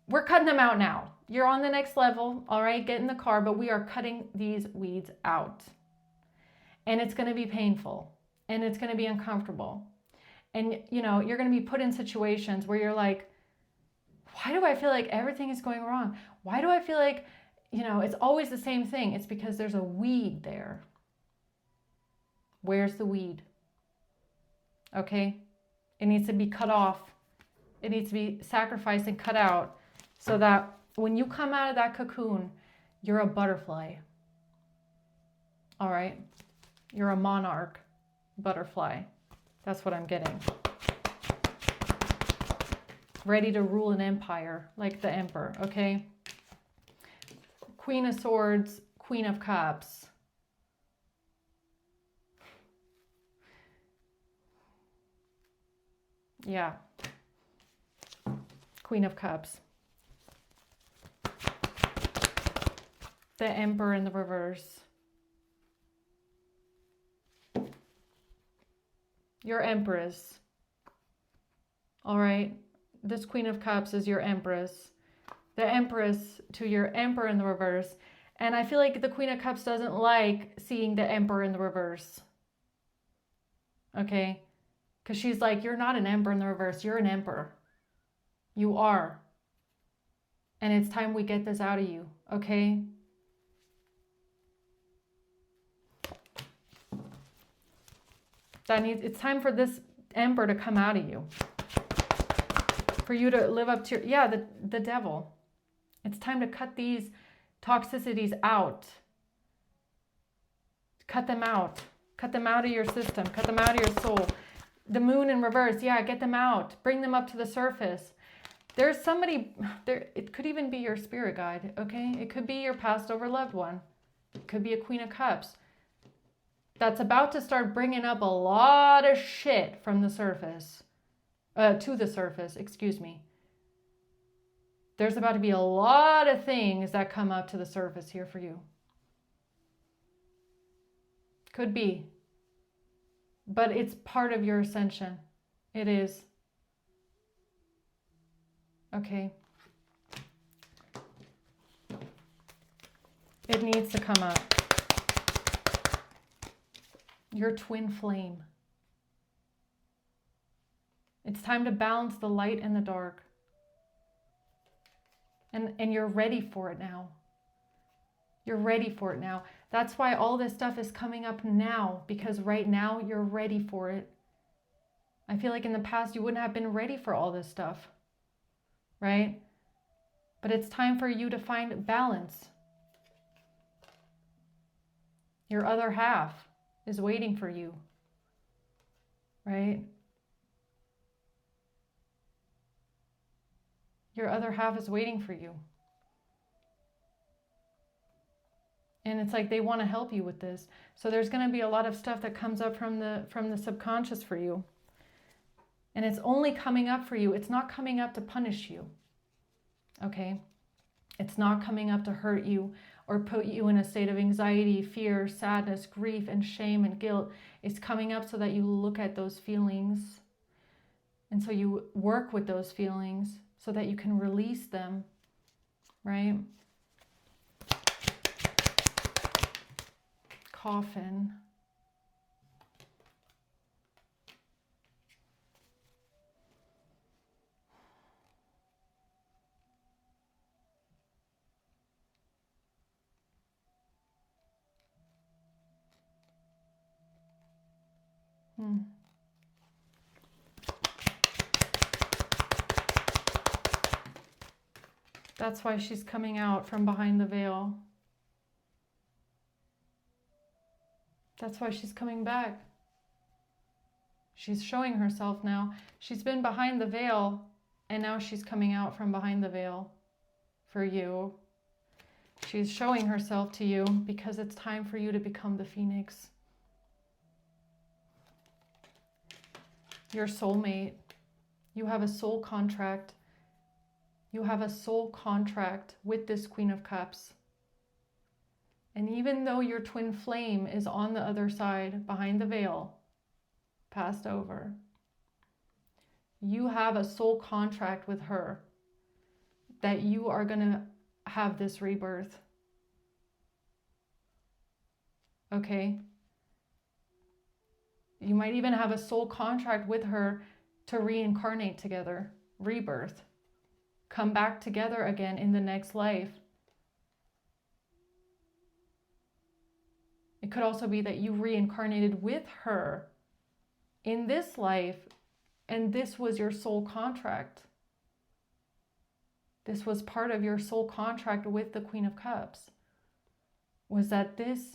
we're cutting them out now. You're on the next level. All right. Get in the car, but we are cutting these weeds out. And it's going to be painful, and it's going to be uncomfortable. And, you're going to be put in situations where you're like, why do I feel like everything is going wrong? Why do I feel like, it's always the same thing? It's because there's a weed there. Where's the weed? Okay. It needs to be cut off. It needs to be sacrificed and cut out, so that when you come out of that cocoon, you're a butterfly. All right? You're a monarch butterfly. That's what I'm getting. Ready to rule an empire like the Emperor, okay? Queen of Swords, Queen of Cups. Yeah. Queen of Cups. The Emperor in the reverse. Your Empress. All right. This Queen of Cups is your Empress. The Empress to your Emperor in the reverse. And I feel like the Queen of Cups doesn't like seeing the Emperor in the reverse. Okay? Because she's like, you're not an Emperor in the reverse. You're an Emperor. You are. And it's time we get this out of you, okay? It's time for this ember to come out of you. For you to live up to your, the devil. It's time to cut these toxicities out. Cut them out. Cut them out of your system. Cut them out of your soul. The moon in reverse, get them out. Bring them up to the surface. There's somebody, it could even be your spirit guide, okay? It could be your passed over loved one. It could be a Queen of Cups that's about to start bringing up a lot of shit from the surface, to the surface, excuse me. There's about to be a lot of things that come up to the surface here for you. Could be. But it's part of your ascension. It is. Okay. It needs to come up. Your twin flame. It's time to balance the light and the dark. And you're ready for it now. You're ready for it now. That's why all this stuff is coming up now, because right now you're ready for it. I feel like in the past you wouldn't have been ready for all this stuff, right? But it's time for you to find balance. Your other half is waiting for you, right? Your other half is waiting for you. And it's like they want to help you with this. So there's going to be a lot of stuff that comes up from the subconscious for you. And it's only coming up for you. It's not coming up to punish you. Okay? It's not coming up to hurt you or put you in a state of anxiety, fear, sadness, grief, and shame and guilt. It's coming up so that you look at those feelings. And so you work with those feelings so that you can release them. Right? Coffin. That's why she's coming out from behind the veil. That's why she's coming back. She's showing herself now. She's been behind the veil, and now she's coming out from behind the veil for you. She's showing herself to you because it's time for you to become the phoenix. Your soulmate. You have a soul contract. You have a soul contract with this Queen of Cups. And even though your twin flame is on the other side, behind the veil, passed over, you have a soul contract with her that you are going to have this rebirth. Okay? You might even have a soul contract with her to reincarnate together, rebirth, come back together again in the next life. It could also be that you reincarnated with her in this life, and this was your soul contract. This was part of your soul contract with the Queen of Cups, was that this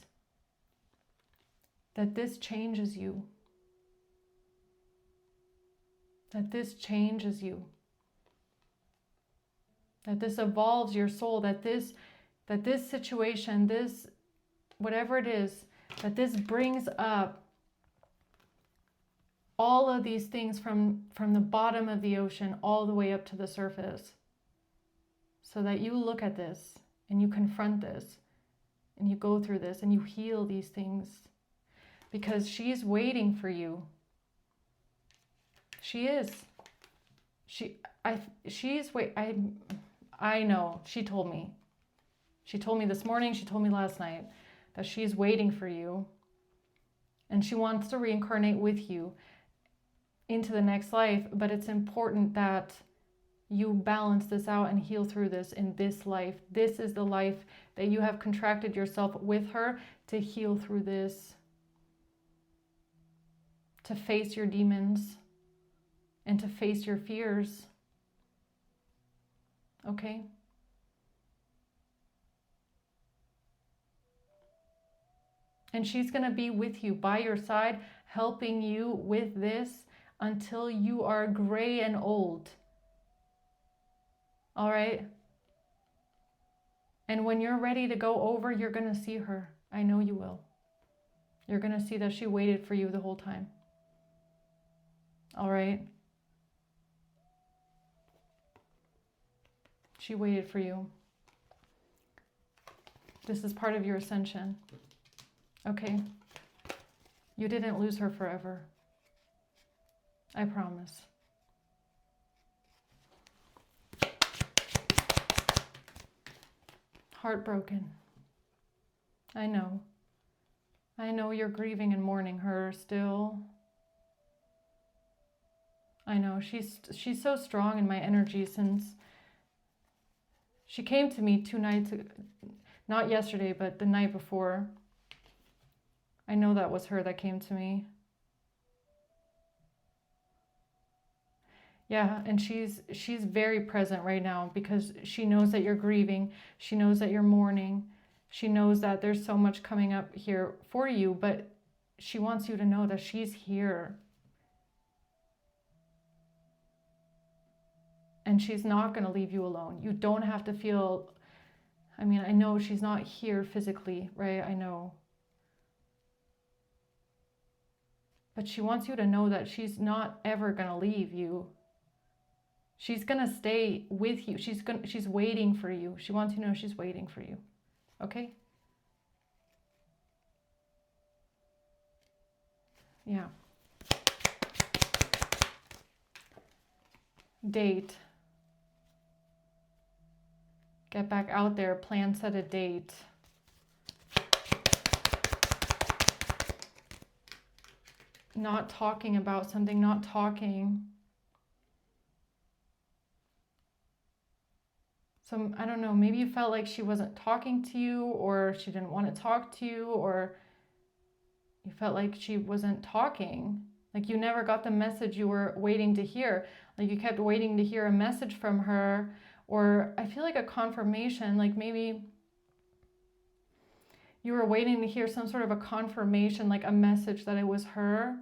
changes you. That this changes you. That this evolves your soul, that this situation, this whatever it is, that this brings up all of these things from the bottom of the ocean all the way up to the surface. So that you look at this and you confront this and you go through this and you heal these things. Because she's waiting for you. She is. I know. She told me. She told me this morning, she told me last night that she's waiting for you. And she wants to reincarnate with you into the next life. But it's important that you balance this out and heal through this in this life. This is the life that you have contracted yourself with her to heal through this, to face your demons and to face your fears. Okay? And she's going to be with you, by your side, helping you with this until you are gray and old. All right? And when you're ready to go over, you're going to see her. I know you will. You're going to see that she waited for you the whole time. All right? She waited for you. This is part of your ascension. Okay? You didn't lose her forever. I promise. Heartbroken. I know. I know you're grieving and mourning her still. I know. She's so strong in my energy since she came to me 2 nights ago. Not yesterday, but the night before. I know that was her that came to me. Yeah, and she's very present right now because she knows that you're grieving. She knows that you're mourning. She knows that there's so much coming up here for you, but she wants you to know that she's here. And she's not going to leave you alone. You don't have to feel, I mean, I know she's not here physically, right? I know. But she wants you to know that she's not ever going to leave you. She's going to stay with you. She's waiting for you. She wants you to know she's waiting for you. Okay? Yeah. Date. Get back out there. Plan, set a date. Not talking about something, not talking. So, I don't know, maybe you felt like she wasn't talking to you, or she didn't want to talk to you, or you felt like she wasn't talking. Like you never got the message you were waiting to hear. Like you kept waiting to hear a message from her, or I feel like a confirmation, like maybe you were waiting to hear some sort of a confirmation, like a message that it was her,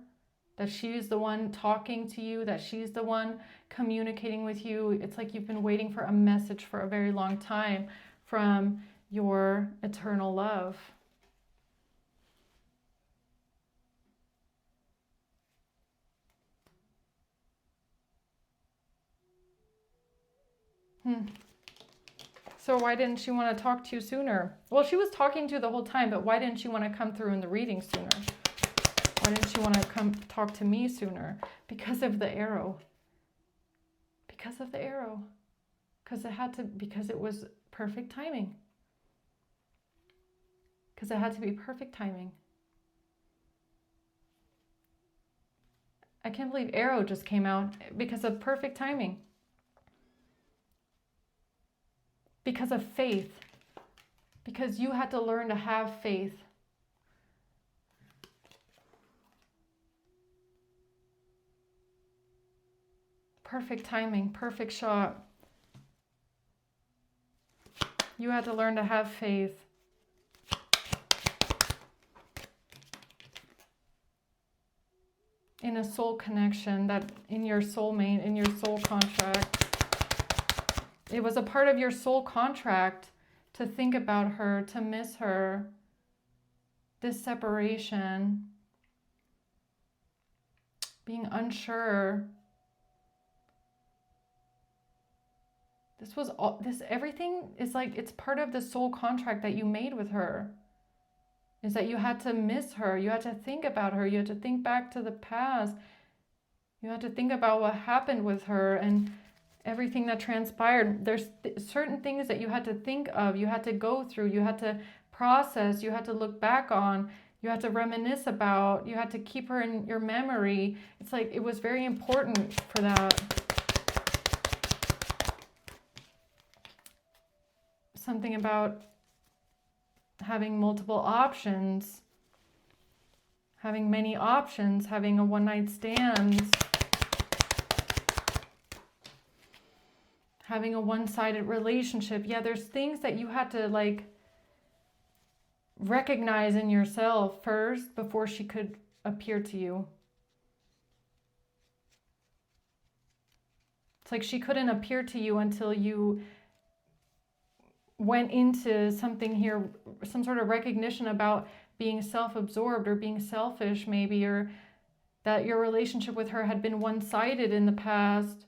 that she's the one talking to you, that she's the one communicating with you. It's like you've been waiting for a message for a very long time from your eternal love. So why didn't she want to talk to you sooner? Well, she was talking to you the whole time, but why didn't she want to come through in the reading sooner? Why didn't she want to come talk to me sooner? Because of the arrow. Because of the arrow. Because it was perfect timing. Because it had to be perfect timing. I can't believe arrow just came out because of perfect timing. Because of faith. Because you had to learn to have faith. Perfect timing, perfect shot. You had to learn to have faith. In a soul connection, that in your soulmate, in your soul contract. It was a part of your soul contract to think about her, to miss her. This separation. Being unsure. Everything is like, it's part of the soul contract that you made with her. Is that you had to miss her. You had to think about her. You had to think back to the past. You had to think about what happened with her and everything that transpired. There's certain things that you had to think of. You had to go through. You had to process. You had to look back on. You had to reminisce about. You had to keep her in your memory. It's like it was very important for that. something about having multiple options, having many options, having a one-night stand, having a one-sided relationship. Yeah, there's things that you had to like recognize in yourself first before she could appear to you. It's like she couldn't appear to you until you went into something here, some sort of recognition about being self-absorbed or being selfish maybe, or that your relationship with her had been one-sided in the past,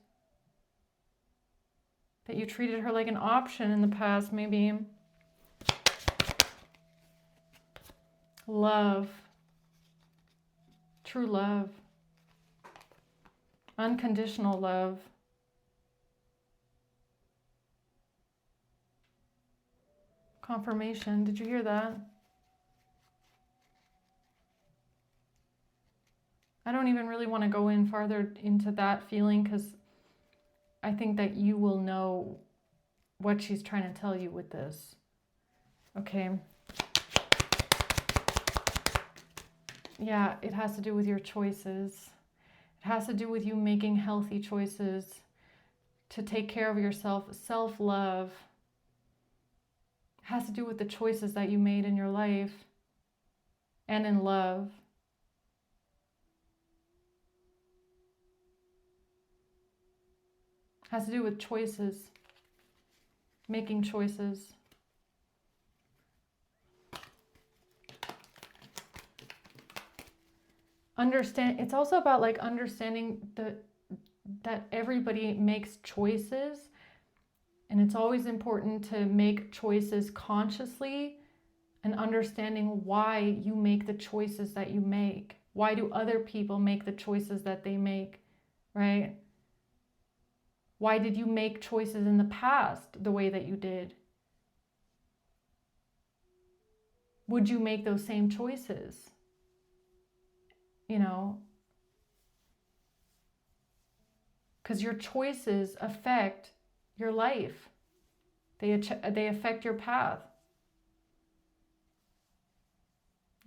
that you treated her like an option in the past maybe. Love, true love, unconditional love. Confirmation, did you hear that? I don't even really want to go in farther into that feeling because I think that you will know what she's trying to tell you with this. Okay. Yeah, it has to do with your choices. It has to do with you making healthy choices to take care of yourself, self-love. It has to do with the choices that you made in your life and in love. It has to do with choices, making choices. It's also about like understanding that everybody makes choices, and it's always important to make choices consciously and understanding why you make the choices that you make. Why do other people make the choices that they make, right? Why did you make choices in the past the way that you did? Would you make those same choices? You know, because your choices affect your life. They affect your path.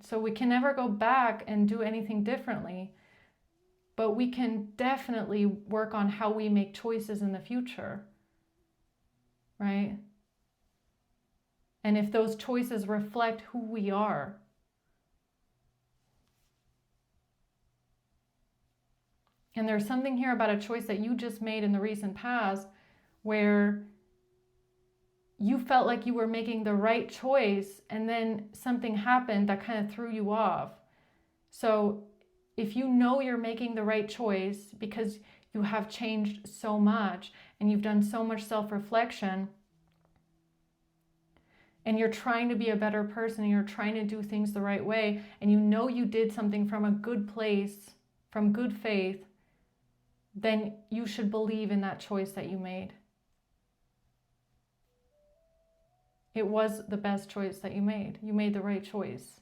So we can never go back and do anything differently, but we can definitely work on how we make choices in the future, right? And if those choices reflect who we are. And there's something here about a choice that you just made in the recent past where you felt like you were making the right choice and then something happened that kind of threw you off. So if you know you're making the right choice because you have changed so much and you've done so much self-reflection and you're trying to be a better person and you're trying to do things the right way and you know you did something from a good place, from good faith, then you should believe in that choice that you made. It was the best choice that you made. You made the right choice.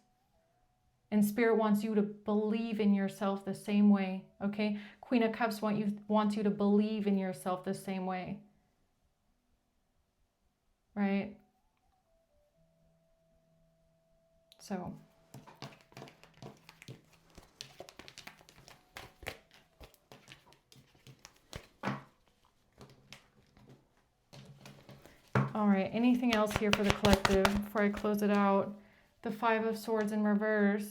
And Spirit wants you to believe in yourself the same way, okay? Queen of Cups wants you to believe in yourself the same way, right? So, all right, anything else here for the collective before I close it out? The Five of Swords in reverse.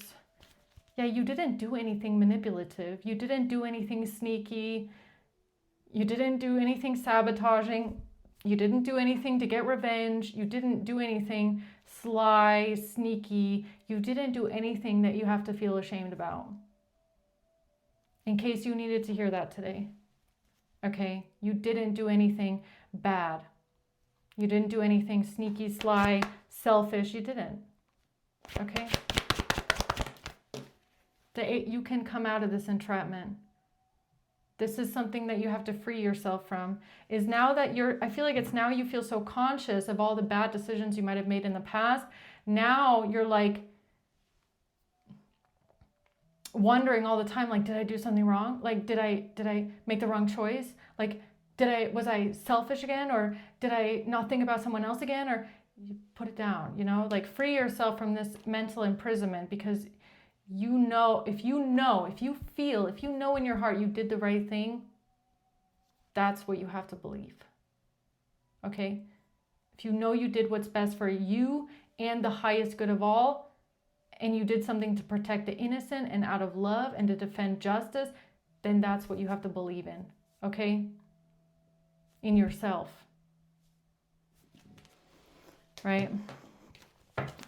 Yeah, you didn't do anything manipulative. You didn't do anything sneaky. You didn't do anything sabotaging. You didn't do anything to get revenge. You didn't do anything sly, sneaky. You didn't do anything that you have to feel ashamed about. In case you needed to hear that today. Okay, you didn't do anything bad. You didn't do anything sneaky, sly, selfish. You didn't. Okay? You can come out of this entrapment. This is something that you have to free yourself from. Is now that I feel like it's now you feel so conscious of all the bad decisions you might have made in the past. Now you're like wondering all the time, like, did I do something wrong? Like, did I make the wrong choice? Like, was I selfish again? Or did I not think about someone else again? Or you put it down, you know, like free yourself from this mental imprisonment, because you know, if you feel in your heart you did the right thing, that's what you have to believe. Okay? If you know you did what's best for you and the highest good of all, and you did something to protect the innocent and out of love and to defend justice, then that's what you have to believe in. Okay? In yourself. Right?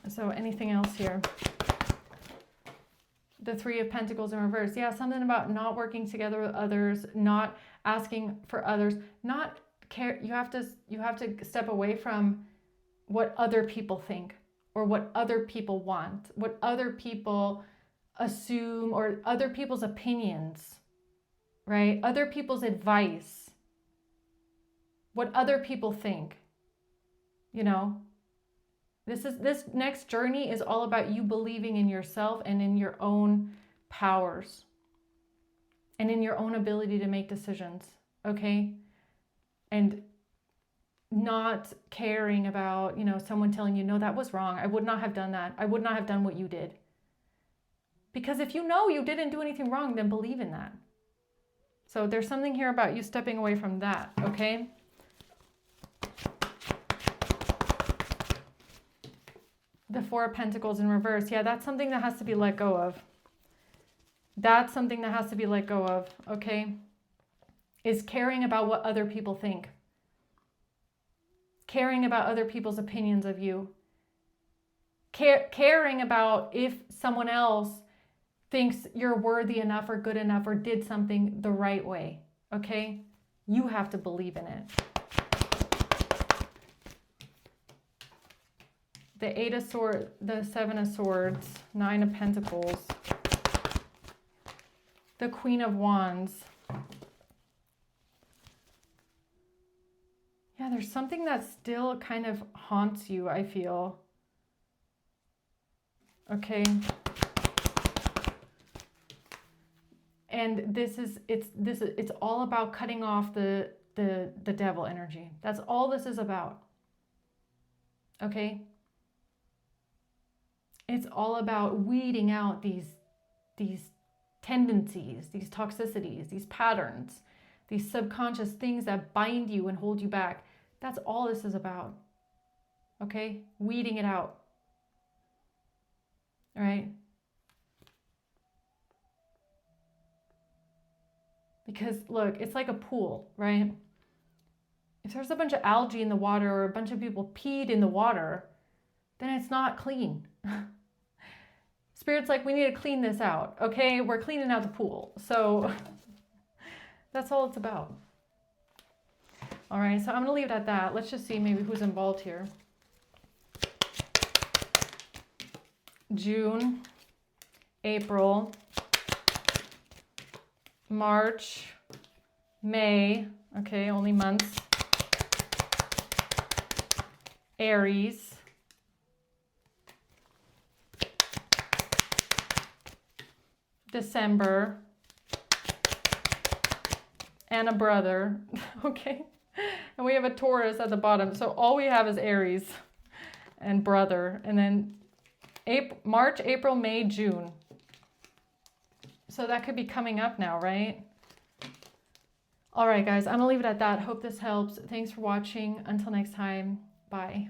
So anything else here? The Three of Pentacles in reverse. Yeah, something about not working together with others, not asking for others, not care. You have to step away from what other people think or what other people want, what other people assume, or other people's opinions, right? Other people's advice, what other people think, you know? This next journey is all about you believing in yourself and in your own powers and in your own ability to make decisions, okay? And not caring about, you know, someone telling you, no, that was wrong. I would not have done that. I would not have done what you did. Because if you know you didn't do anything wrong, then believe in that. So there's something here about you stepping away from that, okay? The Four of Pentacles in reverse. Yeah, that's something that has to be let go of. That's something that has to be let go of, okay? Is caring about what other people think. Caring about other people's opinions of you. Caring about if someone else thinks you're worthy enough or good enough or did something the right way, okay? You have to believe in it. The Eight of Swords, the Seven of Swords, Nine of Pentacles, the Queen of Wands. Yeah, there's something that still kind of haunts you, I feel. Okay. And it's all about cutting off the devil energy. That's all this is about. Okay? It's all about weeding out these tendencies, these toxicities, these patterns, these subconscious things that bind you and hold you back. That's all this is about. Okay? Weeding it out. All right? Because look, it's like a pool, right? If there's a bunch of algae in the water or a bunch of people peed in the water, then it's not clean. Spirit's like, we need to clean this out. Okay, we're cleaning out the pool. So that's all it's about. All right, so I'm going to leave it at that. Let's just see maybe who's involved here. June, April, March, May. Okay, only months. Aries. December, and a brother, okay? And we have a Taurus at the bottom. So all we have is Aries and brother. And then March, April, May, June. So that could be coming up now, right? All right, guys, I'm going to leave it at that. Hope this helps. Thanks for watching. Until next time, bye.